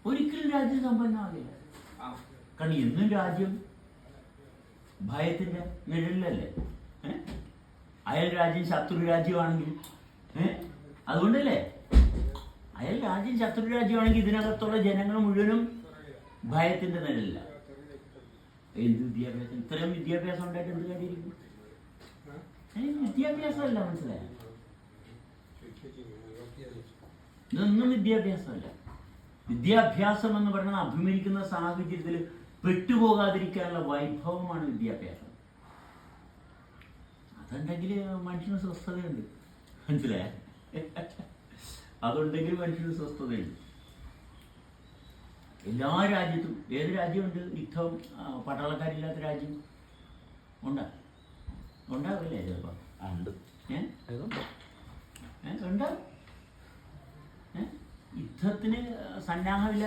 ഒരിക്കലും രാജ്യം സമ്പന്നമാകില്ല. കാരണം എന്നും രാജ്യം ഭയത്തിന്റെ നിഴലിലല്ലേ. അയൽ രാജ്യം ശത്രു രാജ്യമാണെങ്കിൽ അതുകൊണ്ടല്ലേ അയൽ രാജ്യം ശത്രു രാജ്യമാണെങ്കിൽ ഇതിനകത്തുള്ള ജനങ്ങൾ മുഴുവനും ഭയത്തിന്റെ നിഴലില്ല. എന്ത് വിദ്യാഭ്യാസം, ഇത്രയും വിദ്യാഭ്യാസം ഉണ്ടായിട്ട് എന്ത് കാര്യമായിരിക്കും? വിദ്യാഭ്യാസമല്ല, മനസ്സിലായ? ഇതൊന്നും വിദ്യാഭ്യാസമല്ല. വിദ്യാഭ്യാസം എന്ന് പറയുന്നത് അഭിമുഖീകരിക്കുന്ന സാഹചര്യത്തിൽ പെട്ടുപോകാതിരിക്കാനുള്ള വൈഭവമാണ് വിദ്യാഭ്യാസം. അതുണ്ടെങ്കിൽ മനുഷ്യന് സ്വസ്ഥതയുണ്ട്, മനസ്സിലായ? അതുണ്ടെങ്കിൽ മനുഷ്യന് സ്വസ്ഥതയുണ്ട്. എല്ലാ രാജ്യത്തും, ഏത് രാജ്യമുണ്ട് യുദ്ധവും പട്ടാളക്കാരില്ലാത്ത രാജ്യം? ഉണ്ടാവില്ലേ ചിലപ്പോൾ? ഉണ്ടാവും. യുദ്ധത്തിന് സന്നാഹമില്ല